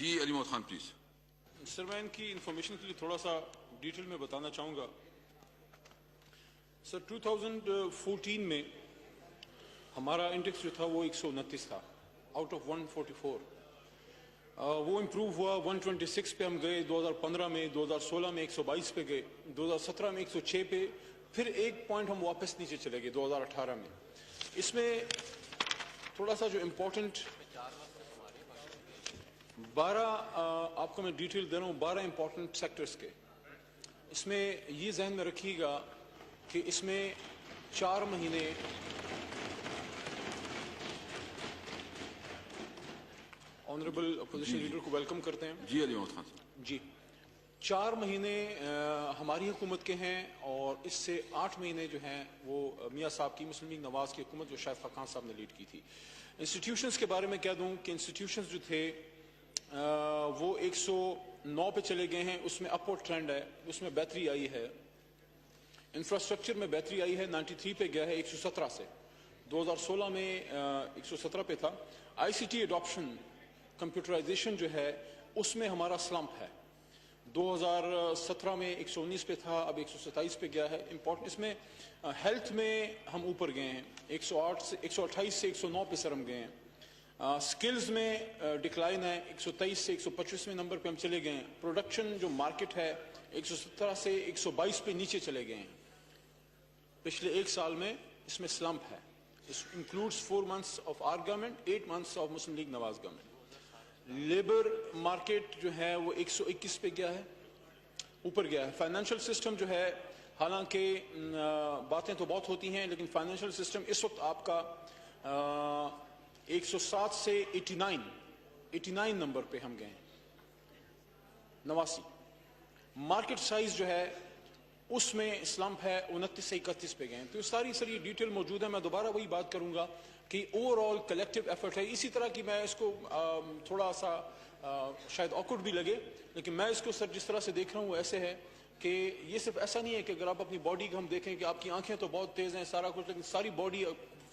جی علی Muhammad Khan please. سر میں ان کی information کے لیے تھوڑا سا ڈیٹیل میں بتانا چاہوں گا. سر 2014 میں ہمارا انڈیکس جو تھا وہ 129 تھا آؤٹ آف 144. وہ امپروو ہوا 126 پہ ہم گئے 2015 میں, 2016 میں 122 پہ گئے, 2017 میں 106 پہ, پھر ایک پوائنٹ ہم واپس نیچے چلے گئے 2018 میں. اس میں تھوڑا سا جو امپورٹنٹ 12 آپ کو میں ڈیٹیل دے رہا ہوں 12 امپورٹنٹ سیکٹرز کے. اس میں یہ ذہن میں رکھیے گا کہ اس میں 4 مہینے آنریبل اپوزیشن لیڈر کو ویلکم کرتے ہیں. جی علی محمد خان. جی 4 مہینے ہماری حکومت کے ہیں اور اس سے 8 مہینے جو ہیں وہ میاں صاحب کی مسلم لیگ نواز کی حکومت جو شاہد خاقان صاحب نے لیڈ کی تھی. انسٹیٹیوشنز کے بارے میں کہہ دوں کہ انسٹیٹیوشنز جو تھے وہ 109 پہ چلے گئے ہیں. اس میں اپورڈ ٹرینڈ ہے, اس میں بہتری آئی ہے. انفراسٹرکچر میں بہتری آئی ہے, 93 پہ گیا ہے 117 سے. 2016 میں 117 پہ تھا. آئی سی ٹی ایڈاپشن کمپیوٹرائزیشن جو ہے اس میں ہمارا سلمپ ہے. 2017 میں 119 پہ تھا, اب 127 پہ گیا ہے. امپورٹنٹ اس میں ہیلتھ میں ہم اوپر گئے ہیں, 128 سے 109 پہ سر ہم گئے ہیں. سکلز میں ڈکلائن ہے, 123 سے 125ویں نمبر پہ ہم چلے گئے ہیں. پروڈکشن جو مارکیٹ ہے 117 سے 122 پہ نیچے چلے گئے ہیں. پچھلے ایک سال میں اس میں سلمپ ہے. This includes 4 months of our government, 8 months of Muslim League Nawaz government. Labour market جو ہے وہ 121 پہ گیا ہے, اوپر گیا ہے. فائنینشیل سسٹم جو ہے, حالانکہ باتیں تو بہت ہوتی ہیں لیکن فائنینشیل سسٹم اس وقت آپ کا 107 سے 89 نمبر پہ ہم گئے ہیں, 89. مارکیٹ سائز جو ہے اس میں سلمپ ہے, 29 سے 31 پہ گئے ہیں. تو ساری ڈیٹیل موجود ہے. میں دوبارہ وہی بات کروں گا کہ اوور آل کلیکٹیو ایفرٹ ہے. اسی طرح کی میں اس کو تھوڑا سا شاید آکورڈ بھی لگے لیکن میں اس کو سر جس طرح سے دیکھ رہا ہوں وہ ایسے ہے کہ یہ صرف ایسا نہیں ہے کہ اگر آپ اپنی باڈی کو ہم دیکھیں کہ آپ کی آنکھیں تو بہت تیز ہیں سارا کچھ, لیکن ساری باڈی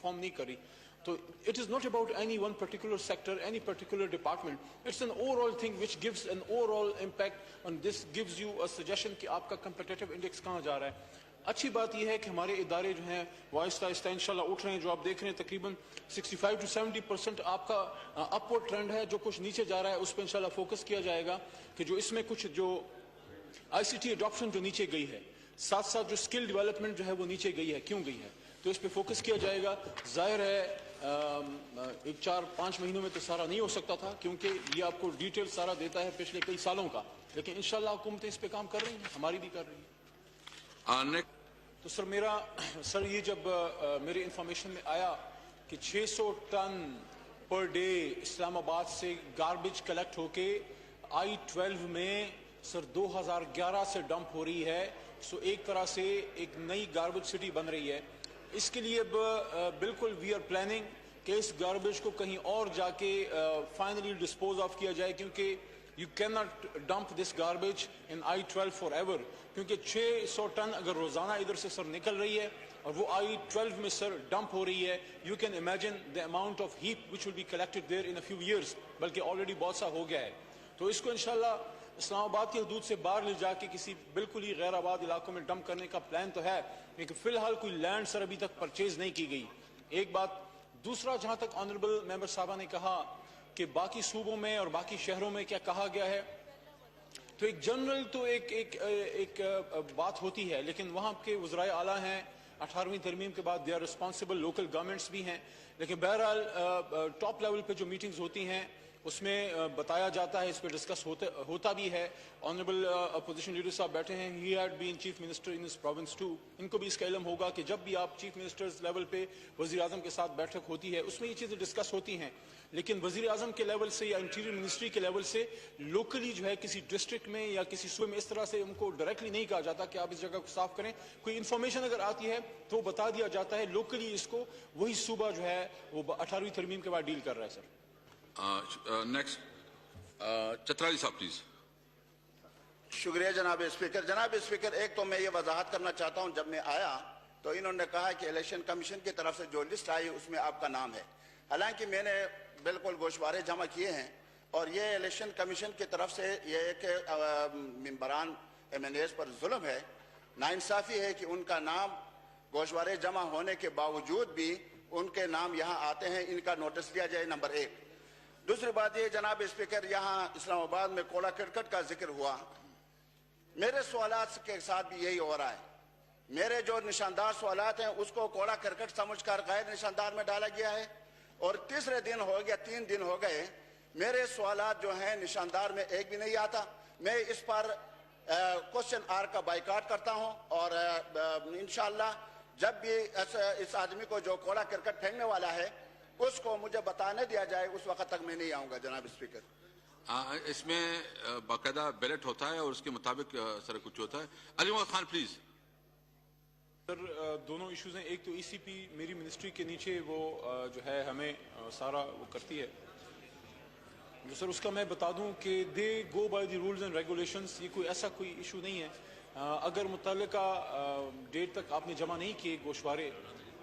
فارم نہیں کری. تو it is not about any one particular sector, any particular department. It's an overall thing which gives an overall impact, and this gives you a suggestion کہ آپ کا competitive index کہاں جا رہا ہے. اچھی بات یہ ہے کہ ہمارے ادارے جو ہیں وہ آہستہ آہستہ انشاءاللہ اٹھ رہے ہیں. جو آپ دیکھ رہے ہیں تقریباً 65 to 70% آپ کا اپورڈ ٹرینڈ ہے. جو کچھ نیچے جا رہا ہے اس پہ انشاءاللہ فوکس کیا جائے گا کہ جو اس میں کچھ جو آئی سی ٹی اڈاپشن جو نیچے گئی ہے, ساتھ ساتھ جو اسکل ڈیولپمنٹ جو ہے وہ نیچے گئی ہے, کیوں گئی ہے, تو اس پہ فوکس کیا جائے گا. ظاہر ہے 4-5 مہینوں میں تو سارا نہیں ہو سکتا تھا کیونکہ یہ آپ کو ڈیٹیل سارا دیتا ہے پچھلے کئی سالوں کا, لیکن انشاءاللہ حکومتیں اس پہ کام کر رہی ہیں, ہماری بھی کر رہی ہیں. تو سر یہ جب میرے انفارمیشن میں آیا کہ 600 ٹن پر ڈے اسلام آباد سے گاربیج کلیکٹ ہو کے I-12 میں سر 2011 سے ڈمپ ہو رہی ہے, سو ایک طرح سے ایک نئی گاربیج سٹی بن رہی ہے. اس کے لیے اب بالکل وی آر پلاننگ کہ اس گاربیج کو کہیں اور جا کے فائنلی ڈسپوز آف کیا جائے, کیونکہ you can not dump this garbage in I-12 for ever, کیونکہ 600 ٹن اگر روزانہ ادھر سے سر نکل رہی ہے اور وہ I-12 میں سر ڈمپ ہو رہی ہے, you can imagine the amount of heap which will be collected there in a few years, بلکہ آلریڈی بہت سا ہو گیا ہے. تو اس کو انشاءاللہ اسلام آباد کی حدود سے باہر لے جا کے کسی بالکل ہی غیر آباد علاقوں میں ڈمپ کرنے کا پلان تو ہے, لیکن فی الحال کوئی لینڈ سر ابھی تک پرچیز نہیں کی گئی. ایک بات. دوسرا, جہاں تک آنریبل ممبر صاحبہ نے کہا کہ باقی صوبوں میں اور باقی شہروں میں کیا کہا گیا ہے, تو ایک جنرل تو ایک بات ہوتی ہے, لیکن وہاں کے وزرائے اعلیٰ ہیں 18ویں ترمیم کے بعد, they are responsible, local governments بھی ہیں, لیکن بہرحال ٹاپ لیول پہ جو میٹنگز ہوتی ہیں اس میں بتایا جاتا ہے, اس پہ ڈسکس ہوتا بھی ہے. آنریبل اپوزیشن لیڈر صاحب بیٹھے ہیں, he had been chief minister in اس پروونس ٹو, ان کو بھی اس کا علم ہوگا کہ جب بھی آپ چیف منسٹرز لیول پہ وزیر اعظم کے ساتھ بیٹھک ہوتی ہے اس میں یہ چیزیں ڈسکس ہوتی ہیں, لیکن وزیر اعظم کے لیول سے یا انٹیریئر منسٹری کے لیول سے لوکلی جو ہے کسی ڈسٹرکٹ میں یا کسی صوبے میں اس طرح سے ان کو ڈائریکٹلی نہیں کہا جاتا کہ آپ اس جگہ کو صاف کریں. کوئی انفارمیشن اگر آتی ہے تو وہ بتا دیا جاتا ہے, لوکلی اس کو وہی صوبہ جو ہے وہ 18ویں ترمیم کے بعد ڈیل کر رہا ہے. سر نیکسٹ چترالی صاحب پلیز. شکریہ جناب اسپیکر. جناب اسپیکر, ایک تو میں یہ وضاحت کرنا چاہتا ہوں, جب میں آیا تو انہوں نے کہا کہ الیکشن کمیشن کی طرف سے جو لسٹ آئی اس میں آپ کا نام ہے, حالانکہ میں نے بالکل گوشوارے جمع کیے ہیں اور یہ الیکشن کمیشن کی طرف سے یہ ایک ممبران MNAs پر ظلم ہے، ناانصافی ہے کہ ان کا نام گوشوارے جمع ہونے کے باوجود بھی ان کے نام یہاں آتے ہیں، ان کا نوٹس لیا جائے، نمبر 1۔ دوسری بات یہ جناب اسپیکر، یہاں اسلام آباد میں کوڑا کرکٹ کا ذکر ہوا، میرے سوالات کے ساتھ بھی یہی ہو رہا ہے۔ میرے جو نشاندار سوالات ہیں اس کو کوڑا کرکٹ سمجھ کر غیر نشاندار میں ڈالا گیا ہے، اور تیسرے دن ہو گیا، 3 دن ہو گئے، میرے سوالات جو ہیں نشاندار میں ایک بھی نہیں آتا۔ میں اس پر کوسچن آر کا بائیکاٹ کرتا ہوں، اور انشاءاللہ جب بھی اس آدمی کو جو کوڑا کرکٹ پھینکنے والا ہے اس کو مجھے بتانے دیا جائے، اس وقت تک میں نہیں آؤں گا جناب اسپیکر۔ اس میں باقاعدہ بیلٹ ہوتا ہے اور اس کے مطابق سر کچھ ہوتا ہے۔ علی محمد خان پلیز۔ سر دونوں ایشوز ہیں، ایک تو ECP میری منسٹری کے نیچے وہ جو ہے ہمیں سارا وہ کرتی ہے، جو سر اس کا میں بتا دوں کہ they go by the rules and regulations, یہ کوئی ایسا کوئی ایشو نہیں ہے۔ اگر متعلقہ ڈیٹ تک آپ نے جمع نہیں کیے گوشوارے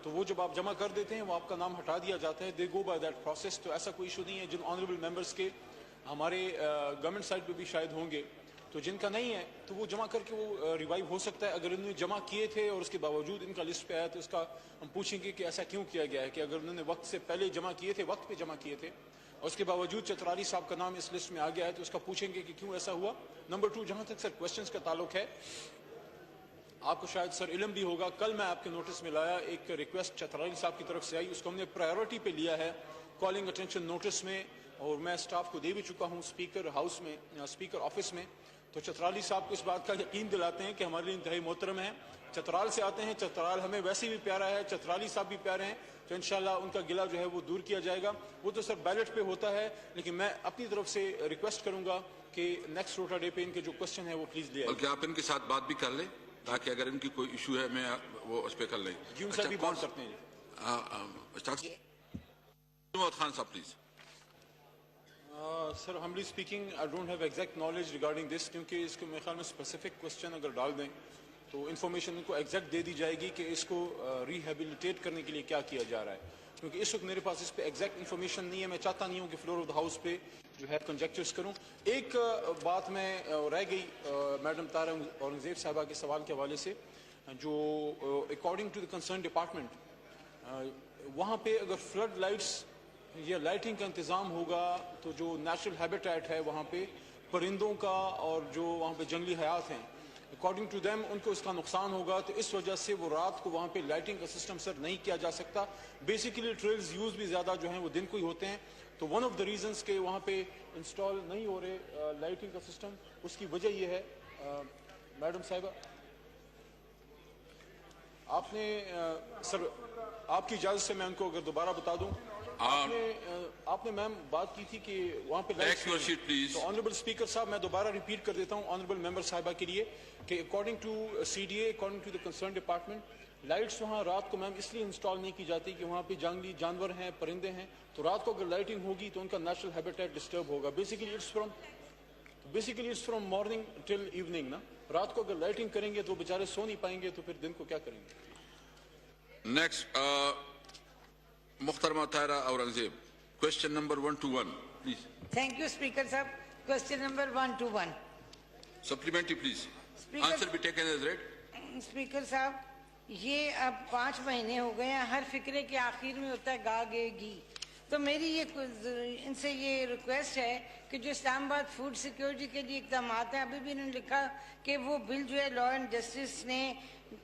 تو وہ جب آپ جمع کر دیتے ہیں وہ آپ کا نام ہٹا دیا جاتا ہے، دے گو بائی دیٹ پروسیس۔ تو ایسا کوئی ایشو نہیں ہے۔ جن آنریبل ممبرس کے ہمارے گورنمنٹ سائٹ پہ بھی شاید ہوں گے، تو جن کا نہیں ہے تو وہ جمع کر کے وہ ریوائیو ہو سکتا ہے۔ اگر انہوں نے جمع کیے تھے اور اس کے باوجود ان کا لسٹ پہ آیا تو اس کا ہم پوچھیں گے کہ ایسا کیوں کیا گیا ہے، کہ اگر انہوں نے وقت سے پہلے جمع کیے تھے، وقت پہ جمع کیے تھے، اور اس کے باوجود چترالی صاحب کا نام اس لسٹ میں آ گیا ہے، تو اس کا پوچھیں گے کہ کیوں ایسا ہوا۔ نمبر 2، جہاں تک سر کوسچنز کا تعلق ہے، آپ کو شاید سر علم بھی ہوگا، کل میں آپ کے نوٹس میں لایا ایک ریکویسٹ چترالی صاحب کی طرف سے آئی، اس کو ہم نے پرائیورٹی پہ لیا ہے کالنگ اٹینشن نوٹس میں، اور میں اسٹاف کو دے بھی چکا ہوں اسپیکر ہاؤس میں، اسپیکر آفس میں۔ تو چترالی صاحب کو اس بات کا یقین دلاتے ہیں کہ ہمارے لیے انتہائی محترم ہیں، چترال سے آتے ہیں، چترال ہمیں ویسے بھی پیارا ہے، چترالی صاحب بھی پیارے ہیں، تو انشاءاللہ ان کا گلہ جو ہے وہ دور کیا جائے گا۔ وہ تو سر بیلٹ پہ ہوتا ہے، لیکن میں اپنی طرف سے ریکویسٹ کروں گا کہ نیکسٹ روٹا ڈے پہ ان کے جو کوسچن ہے وہ پلیز لیا جائے۔ بلکہ آپ ان کے ساتھ بات بھی کر لیں تاکہ اگر ان کی کوئی ایشو ہے میں وہ اس پہ کر لیں۔ جی ان سے بھی بات کرتے ہیں۔ محمد خان صاحب please. Sir humbly speaking I don't have exact knowledge regarding this, کیونکہ اس کو میرے خیال میں اسپیسیفک کوسچن اگر ڈال دیں تو انفارمیشن ان کو ایگزیکٹ دے دی جائے گی کہ اس کو ریہیبلیٹیٹ کرنے کے لیے کیا کیا جا رہا ہے، کیونکہ اس وقت میرے پاس اس پہ ایگزیکٹ انفارمیشن نہیں ہے۔ میں چاہتا نہیں ہوں کہ فلور آف دا ہاؤس پہ جو ہے کنجیکچرز کروں۔ ایک بات میں رہ گئی میڈم طاہرہ اورنگزیب صاحبہ کے سوال کے حوالے سے، جو according to the concern department وہاں پہ اگر فلڈ لائٹس یا لائٹنگ کا انتظام ہوگا تو جو نیچرل ہیبیٹیٹ ہے وہاں پہ پرندوں کا اور جو وہاں پہ جنگلی حیات ہیں، اکارڈنگ ٹو دیم ان کو اس کا نقصان ہوگا، تو اس وجہ سے وہ رات کو وہاں پہ لائٹنگ کا سسٹم سر نہیں کیا جا سکتا۔ بیسیکلی ٹریلز یوز بھی زیادہ جو ہیں وہ دن کو ہی ہوتے ہیں، تو ون آف دا ریزنس کہ وہاں پہ انسٹال نہیں ہو رہے لائٹنگ کا سسٹم، اس کی وجہ یہ ہے۔ میڈم صاحبہ آپ نے سر آپ کی اجازت سے میں ان کو اگر دوبارہ بتا دوں، آپ نے میم بات کی تھی کہ وہاں پہ تو آنریبل اسپیکر صاحب میں دوبارہ ریپیٹ کر دیتا ہوں آنریبل ممبر صاحبہ کے لیے کہ according to CDA، according to the concern department, lights وہاں رات کو میم اس لیے انسٹال نہیں کی جاتی کہ وہاں پہ جنگلی جانور ہیں، پرندے ہیں، تو رات کو اگر لائٹنگ ہوگی تو ان کا نیچرل ہیبیٹیٹ ڈسٹرب ہوگا۔ Basically it's from morning till evening نا، رات کو اگر لائٹنگ کریں گے تو بیچارے سو نہیں پائیں گے، تو پھر دن کو کیا کریں گے۔ نیکسٹ محترمہ Tahira Aurangzeb, question number 1 to 1 please. Thank you speaker صاحب۔ Question number 1 to 1۔ Supplementary please, answer بھی ٹیکن ایز ریڈ۔ اسپیکر صاحب یہ اب 5 مہینے ہو گئے ہیں، ہر فقرے کے آخر میں ہوتا ہے گا گے گی، تو میری یہ ان سے یہ ریکویسٹ ہے کہ جو اسلام آباد فوڈ سیکیورٹی کے لیے اقدامات ہیں، ابھی بھی انہوں نے لکھا کہ وہ بل جو ہے لا اینڈ جسٹس نے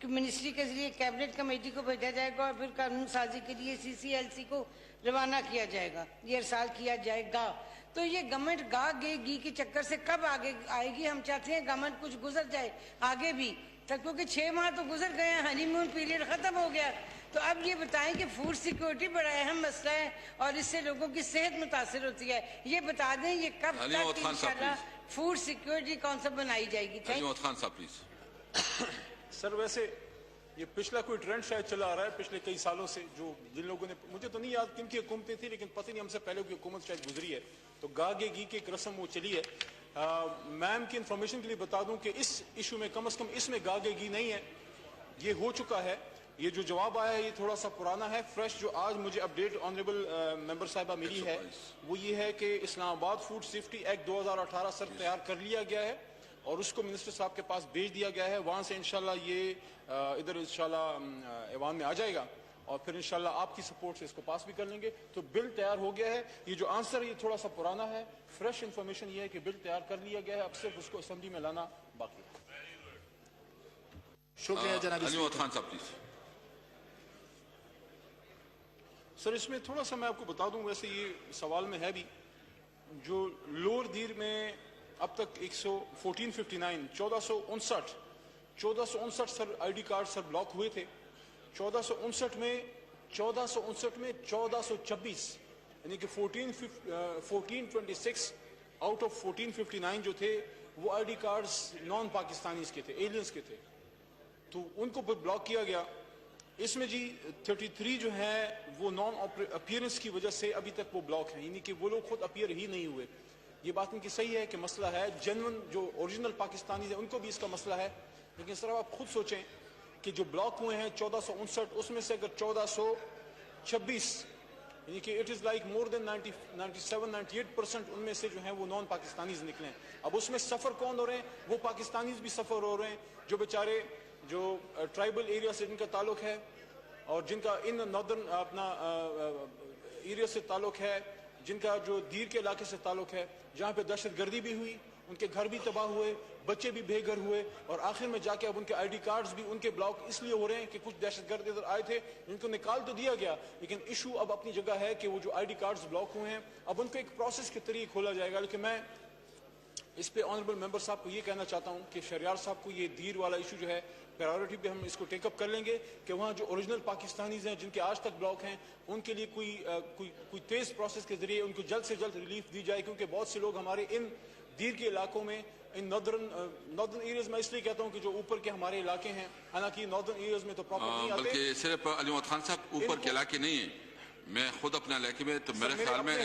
منسٹری کے ذریعے کیبنٹ کمیٹی کو بھیجا جائے گا اور پھر قانون سازی کے لیے CCLC کو روانہ کیا جائے گا، یہ ارسال کیا جائے گا۔ تو یہ گورنمنٹ گا گے گی کے چکر سے کب آگے آئے گی؟ ہم چاہتے ہیں گورنمنٹ کچھ گزر جائے آگے بھی، کیونکہ 6 ماہ تو گزر گئے ہیں، ہنی مون پیریڈ ختم ہو گیا۔ تو اب یہ بتائیں کہ فوڈ سیکیورٹی بڑا اہم مسئلہ ہے اور اس سے لوگوں کی صحت متاثر ہوتی ہے، یہ بتا دیں یہ کب تک انشاءاللہ فوڈ سیکیورٹی کونسل بنائی جائے گی؟ خان صاحب پلیز۔ سر ویسے یہ پچھلا کوئی ٹرینڈ شاید چلا آ رہا ہے پچھلے کئی سالوں سے، جو جن لوگوں نے، مجھے تو نہیں یاد کن کی حکومتیں تھیں لیکن پتہ نہیں ہم سے پہلے کی حکومت شاید گزری ہے، تو گا گے گی کی ایک رسم وہ چلی ہے۔ میم کی انفارمیشن کے لیے بتا دوں کہ اس ایشو میں کم از کم اس میں گا گے گی نہیں ہے، یہ ہو چکا ہے، یہ جو جواب آیا ہے یہ تھوڑا سا پرانا ہے. فریش جو آج مجھے اپڈیٹ آنریبل ممبر صاحبہ ملی ہے وہ یہ ہے کہ اسلام آباد فوڈ سیفٹی ایکٹ 2018 سر تیار کر لیا گیا ہے اور اس کو منسٹر صاحب کے پاس بھیج دیا گیا ہے. وہاں سے انشاءاللہ یہ ادھر انشاءاللہ ایوان میں آ جائے گا اور پھر انشاءاللہ آپ کی سپورٹ سے اس کو پاس بھی کر لیں گے. تو بل تیار ہو گیا ہے. یہ جو آنسر یہ تھوڑا سا پرانا ہے. فریش انفارمیشن یہ ہے کہ بل تیار کر لیا گیا ہے, اب صرف اس کو اسمبلی میں لانا باقی ہے. شکریہ جناب علی محمد خان صاحب پلیز. سر اس میں تھوڑا سا میں آپ کو بتا دوں, ویسے یہ سوال میں ہے بھی, جو لوور دیر میں اب تک 1459 1459 sir I D card sir block ہوئے تھے. 1459 میں 1426 یعنی کہ 1426 آؤٹ آف 1459 جو تھے وہ I D cards naan Pakistanis کے تھے, ایلینز کے تھے, تو ان کو بلاک کیا گیا. اس میں جی 33 جو ہیں وہ نان اپیئرنس کی وجہ سے ابھی تک وہ بلاک ہیں, یعنی کہ وہ لوگ خود اپیئر ہی نہیں ہوئے. یہ بات ان کی صحیح ہے کہ مسئلہ ہے, جنون جو اوریجنل پاکستانیز ہیں ان کو بھی اس کا مسئلہ ہے, لیکن سر آپ خود سوچیں کہ جو بلاک ہوئے ہیں 1459 اس میں سے اگر 1426 یعنی کہ اٹ از لائک مور دین 97-98% ان میں سے جو ہیں وہ نان پاکستانیز نکلے ہیں. اب اس میں سفر کون ہو رہے ہیں؟ وہ پاکستانیز بھی سفر ہو رہے ہیں جو بیچارے جو ٹرائبل ایریا سے جن کا تعلق ہے اور جن کا ان ناردرن اپنا ایریا سے تعلق ہے, جن کا جو دیر کے علاقے سے تعلق ہے, جہاں پہ دہشت گردی بھی ہوئی, ان کے گھر بھی تباہ ہوئے, بچے بھی بے گھر ہوئے, اور آخر میں جا کے اب ان کے آئی ڈی کارڈز بھی ان کے بلاک اس لیے ہو رہے ہیں کہ کچھ دہشت گرد ادھر آئے تھے, ان کو نکال تو دیا گیا, لیکن ایشو اب اپنی جگہ ہے کہ وہ جو آئی ڈی کارڈز بلاک ہوئے ہیں اب ان کو ایک پروسیس کے طریقے کھولا جائے گا. لیکن میں اس پہ آنریبل ممبر صاحب کو یہ کہنا چاہتا ہوں کہ شہریار صاحب کو یہ دیر والا ایشو جو ہے پرائیورٹی پہ ہم اس کو ٹیک اپ کر لیں گے کہ وہاں جو اوریجنل پاکستانیز ہیں جن کے آج تک بلاک ہیں ان کے لیے کوئی تیز پروسیس کے ذریعے ان کو جلد سے جلد ریلیف دی جائے, کیونکہ بہت سے لوگ ہمارے ان دیر کے علاقوں میں ان ناردرن ایریاز میں اس لیے کہتا ہوں کہ جو اوپر کے ہمارے علاقے ہیں, حالانکہ ناردرن ایریاز میں تو پراپر نہیں آتے, بلکہ صرف علی محمد خان صاحب اوپر کے علاقے نہیں ہیں, میں خود اپنے علاقے میں, تو میرے خیال میں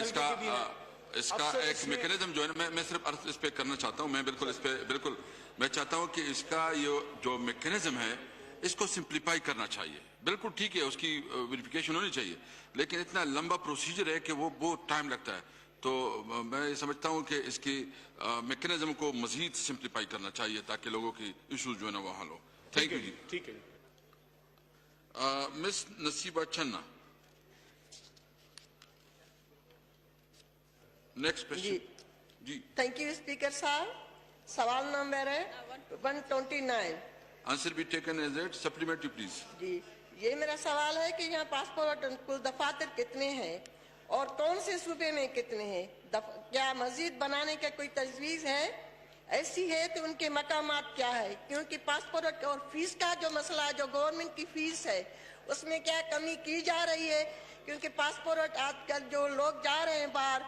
اس کا ایک میکینزم جو ہے میں صرف عرض اس پہ کرنا چاہتا ہوں, میں بالکل اس پہ بالکل میں چاہتا ہوں کہ اس کا یہ جو میکینزم ہے اس کو سمپلیفائی کرنا چاہیے. بالکل ٹھیک ہے اس کی ویریفیکیشن ہونی چاہیے, لیکن اتنا لمبا پروسیجر ہے کہ وہ بہت ٹائم لگتا ہے. تو میں سمجھتا ہوں کہ اس کی میکینزم کو مزید سمپلیفائی کرنا چاہیے تاکہ لوگوں کی ایشوز جو ہے نا وہ حل ہو. تھینک یو جی. ٹھیک ہے. Miss Naseeba Channa next question. جی تھینک یو اسپیکر صاحب. سوال نمبر ہے 129. آنسر بھی taken as it supplementary please. جی یہ میرا سوال ہے کہ یہاں پاسپورٹ کل دفاتر کتنے ہیں اور کون سے صوبے میں کتنے ہیں؟ کیا مزید بنانے کا کوئی تجویز ہے؟ ایسی ہے تو ان کے مقامات کیا ہے؟ کیونکہ پاسپورٹ اور فیس کا جو مسئلہ ہے, جو گورنمنٹ کی فیس ہے اس میں کیا کمی کی جا رہی ہے؟ کیونکہ پاسپورٹ آج کل جو لوگ جا رہے ہیں باہر,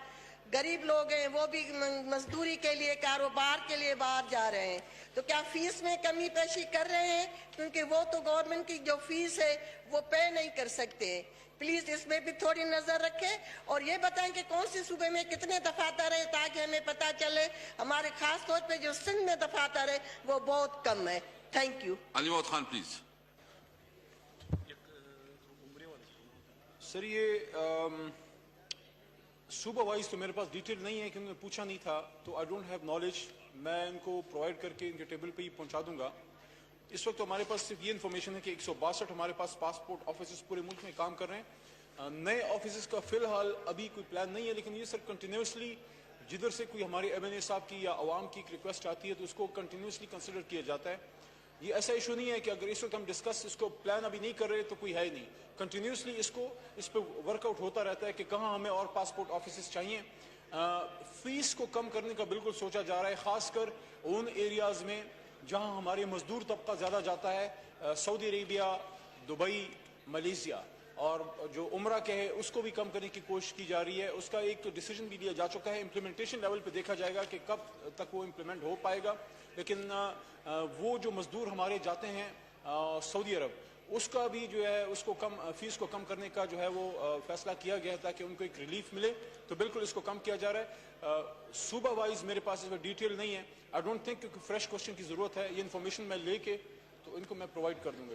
غریب لوگ ہیں, وہ بھی مزدوری کے لیے کاروبار کے لیے باہر جا رہے ہیں, تو کیا فیس میں کمی پیشی کر رہے ہیں؟ کیونکہ وہ تو گورنمنٹ کی جو فیس ہے وہ پے نہیں کر سکتے. پلیز اس میں بھی تھوڑی نظر رکھیں اور یہ بتائیں کہ کون سے صوبے میں کتنے دفاتر ہیں تاکہ ہمیں پتہ چلے. ہمارے خاص طور پہ جو سندھ میں دفاتر ہے وہ بہت کم ہے. Thank you. Ali Muhammad Khan please. Sir یہ صوبہ وائز تو میرے پاس ڈیٹیل نہیں ہے کیونکہ میں پوچھا نہیں تھا, تو آئی ڈونٹ ہیو نالج. میں ان کو پرووائڈ کر کے ان کے ٹیبل پہ ہی پہنچا دوں گا. اس وقت ہمارے پاس صرف یہ انفارمیشن ہے کہ 162 ہمارے پاس پاسپورٹ آفیسز پورے ملک میں کام کر رہے ہیں. نئے آفیسز کا فی الحال ابھی کوئی پلان نہیں ہے, لیکن یہ سر کنٹینیوسلی جدھر سے کوئی ہمارے ایم این اے صاحب کی یا عوام کی ریکویسٹ آتی ہے تو اس کو کنٹینیوسلی کنسیڈر کیا جاتا ہے. یہ ایسا ایشو نہیں ہے کہ اگر اس وقت ہم ڈسکس اس کو پلان ابھی نہیں کر رہے تو کوئی ہے ہی نہیں. کنٹینیوسلی اس پہ ورک آؤٹ ہوتا رہتا ہے کہ کہاں ہمیں اور پاسپورٹ آفیسز چاہیے. فیس کو کم کرنے کا بالکل سوچا جا رہا ہے, خاص کر ان ایریاز میں جہاں ہمارے مزدور طبقہ زیادہ جاتا ہے, سعودی عربیہ, دبئی, ملیشیا, اور جو عمرہ کے ہے اس کو بھی کم کرنے کی کوشش کی جا رہی ہے. اس کا ایک ڈیسیجن بھی لیا جا چکا ہے. امپلیمنٹیشن لیول پہ دیکھا جائے گا کہ کب تک وہ امپلیمنٹ ہو پائے گا. لیکن وہ جو مزدور ہمارے جاتے ہیں سعودی عرب, اس کا بھی جو ہے اس کو کم فیس کو کم کرنے کا جو ہے وہ فیصلہ کیا گیا ہے تاکہ ان کو ایک ریلیف ملے. تو بالکل اس کو کم کیا جا رہا ہے. صوبہ وائز میرے پاس اس میں ڈیٹیل نہیں ہے. آئی ڈونٹ تھنک کیونکہ فریش کوشچن کی ضرورت ہے. یہ انفارمیشن میں لے کے تو ان کو میں پرووائڈ کر دوں گا.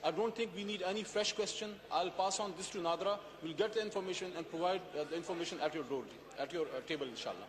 I don't think we need any fresh question. I'll pass on this to Nadra. We'll get the information and provide the information at your door, at your table, inshallah.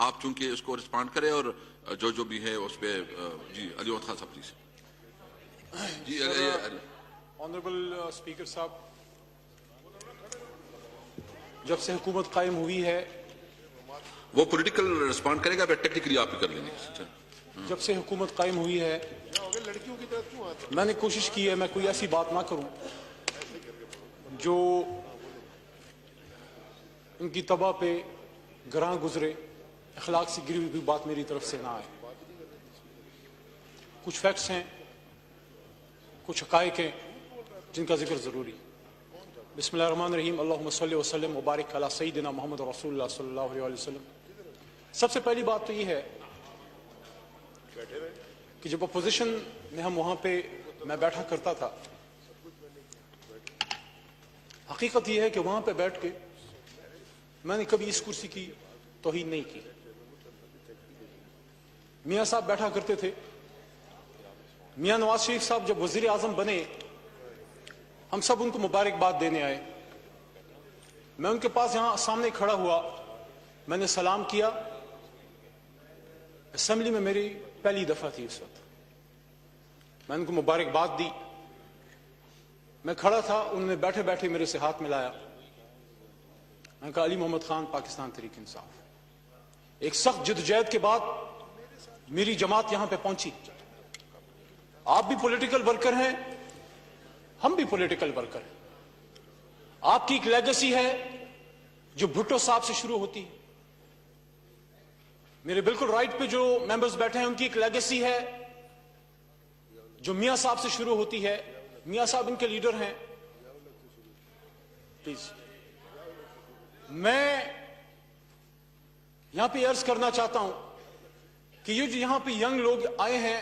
آپ چونکہ اس کو رسپانڈ کریں اور جو بھی ہے اس پہ جی علی محمد خان صاحب پلیز. جی آنریبل اسپیکر صاحب، جب سے حکومت قائم ہوئی ہے، وہ پولیٹیکل رسپانڈ کرے گا، ٹیکنیکلی آپ ہی کر لیں گے. جب سے حکومت قائم ہوئی ہے میں نے کوشش کی ہے میں کوئی ایسی بات نہ کروں جو ان کی طبع پہ گراں گزرے، اخلاق سے گری ہوئی بات میری طرف سے نہ آئے. کچھ فیکٹس ہیں، کچھ حقائق ہیں جن کا ذکر ضروری. بسم اللہ الرحمن الرحیم. اللہم صلی وسلم وبارک علی سیدنا محمد رسول اللہ صلی اللہ علیہ وسلم. سب سے پہلی بات تو یہ ہے کہ جب اپوزیشن میں ہم وہاں پہ میں بیٹھا کرتا تھا، حقیقت یہ ہے کہ وہاں پہ بیٹھ کے میں نے کبھی اس کرسی کی توہین نہیں کی. میاں صاحب بیٹھا کرتے تھے، میاں نواز شریف صاحب جب وزیر اعظم بنے ہم سب ان کو مبارکباد دینے آئے. میں ان کے پاس یہاں سامنے کھڑا ہوا، میں نے سلام کیا. اسمبلی میں میری پہلی دفعہ تھی اس وقت، میں ان کو مبارکباد دی. میں کھڑا تھا، انہوں نے بیٹھے بیٹھے میرے سے ہاتھ ملایا. میں نے کہا علی محمد خان، پاکستان تحریک انصاف. ایک سخت جدوجہد کے بعد میری جماعت یہاں پہ پہنچی. آپ بھی پولیٹیکل ورکر ہیں، ہم بھی پولیٹیکل ورکر ہیں. آپ کی ایک لیگیسی ہے جو بھٹو صاحب سے شروع ہوتی ہے. میرے بالکل رائٹ پہ جو ممبرز بیٹھے ہیں ان کی ایک لیگیسی ہے جو میاں صاحب سے شروع ہوتی ہے. میاں صاحب ان کے لیڈر ہیں. پلیز میں یہاں پہ عرض کرنا چاہتا ہوں کہ یہ جو یہاں پہ ینگ لوگ آئے ہیں،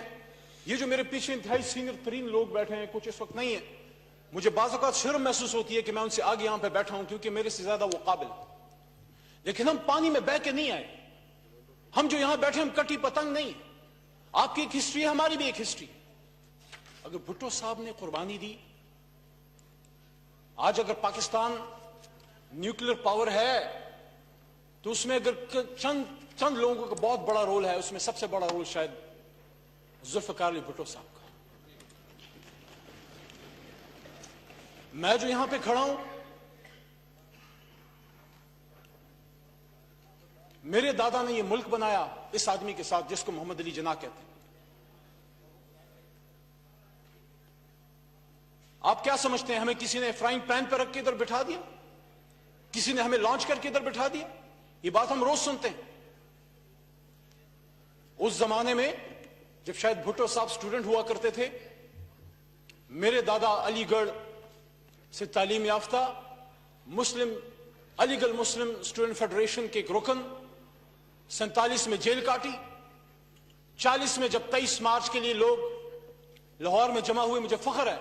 یہ جو میرے پیچھے انتہائی سینئر ترین لوگ بیٹھے ہیں، کچھ اس وقت نہیں ہیں، مجھے بعض اوقات شرم محسوس ہوتی ہے کہ میں ان سے آگے یہاں پہ بیٹھا ہوں کیونکہ میرے سے زیادہ وہ قابل. لیکن ہم پانی میں بہ کے نہیں آئے. ہم جو یہاں بیٹھے ہم کٹی پتنگ نہیں. آپ کی ایک ہسٹری ہے، ہماری بھی ایک ہسٹری. اگر بھٹو صاحب نے قربانی دی، آج اگر پاکستان نیوکلیر پاور ہے تو اس میں اگر چند لوگوں کا بہت بڑا رول ہے، اس میں سب سے بڑا رول شاید ذوالفقار علی بھٹو صاحب کا. میں جو یہاں پہ کھڑا ہوں، میرے دادا نے یہ ملک بنایا اس آدمی کے ساتھ جس کو محمد علی جناح کہتے ہیں. آپ کیا سمجھتے ہیں ہمیں کسی نے فرائنگ پین پہ رکھ کے ادھر بٹھا دیا؟ کسی نے ہمیں لانچ کر کے ادھر بٹھا دیا؟ یہ بات ہم روز سنتے ہیں. اس زمانے میں جب شاید بھٹو صاحب سٹوڈنٹ ہوا کرتے تھے، میرے دادا علی گڑھ سے تعلیم یافتہ، مسلم علی گڑھ مسلم اسٹوڈنٹ فیڈریشن کے ایک رکن، 47 میں جیل کاٹی. 40 میں جب 23 مارچ کے لیے لوگ لاہور میں جمع ہوئے، مجھے فخر ہے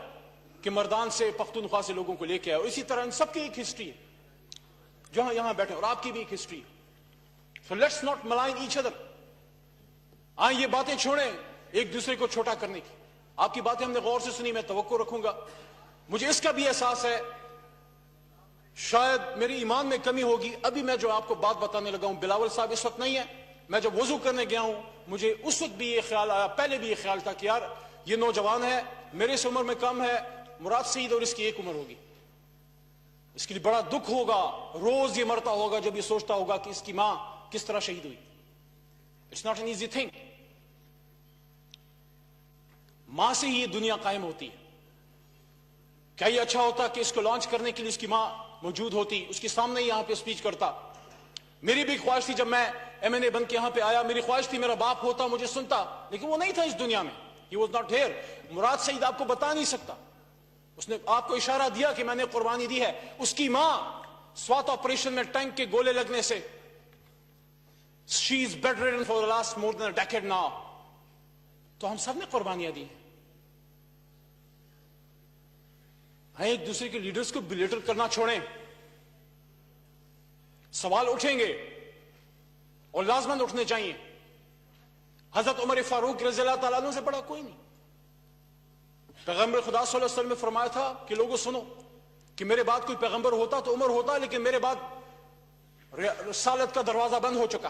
کہ مردان سے پختونخوا سے لوگوں کو لے کے آئے. اور اسی طرح ان سب کی ایک ہسٹری ہے جہاں یہاں بیٹھے، اور آپ کی بھی ایک ہسٹری ہے. So let's not malign each other. آئیں یہ باتیں چھوڑیں ایک دوسرے کو چھوٹا کرنے کی. آپ کی باتیں ہم نے غور سے سنی، میں توقع رکھوں گا. مجھے اس کا بھی احساس ہے شاید میری ایمان میں کمی ہوگی. ابھی میں جو آپ کو بات بتانے لگا ہوں، بلاول صاحب اس وقت نہیں ہے. میں جب وضو کرنے گیا ہوں مجھے اس وقت بھی یہ خیال آیا، پہلے بھی یہ خیال تھا کہ یار یہ نوجوان ہے، میرے سے عمر میں کم ہے، مراد سعید اور اس کی ایک عمر ہوگی. اس کے لیے بڑا دکھ ہوگا، روز یہ مرتا ہوگا جب یہ سوچتا ہوگا کہ اس کی ماں کس طرح شہید ہوئی. It's not an easy thing. ماں سے ہی یہ دنیا قائم ہوتی ہے. کیا یہ اچھا ہوتا کہ اس کو لانچ کرنے کے لیے اس کی ماں موجود ہوتی، اس کے سامنے یہاں پہ اسپیچ کرتا. میری بھی خواہش تھی جب میں ایم این اے بن کے یہاں پہ آیا، میری خواہش تھی میرا باپ ہوتا، مجھے سنتا، لیکن وہ نہیں تھا اس دنیا میں. He was not here. مراد سعید آپ کو بتا نہیں سکتا. اس نے آپ کو اشارہ دیا کہ میں نے قربانی دی ہے. اس کی ماں سوات آپریشن میں ٹینک کے گولے لگنے سے she is bedridden for the last more than a decade now. تو ہم سب نے قربانیاں دی ہیں. ایک دوسرے کے لیڈرز کو بلیٹل کرنا چھوڑیں. سوال اٹھیں گے اور لازماً اٹھنے چاہیے. حضرت عمر فاروق رضی اللہ تعالیٰ عنہ سے بڑا کوئی نہیں. پیغمبر خدا صلی اللہ علیہ وسلم نے فرمایا تھا کہ لوگوں سنو کہ میرے بعد کوئی پیغمبر ہوتا تو عمر ہوتا، لیکن میرے بعد رسالت کا دروازہ بند ہو چکا.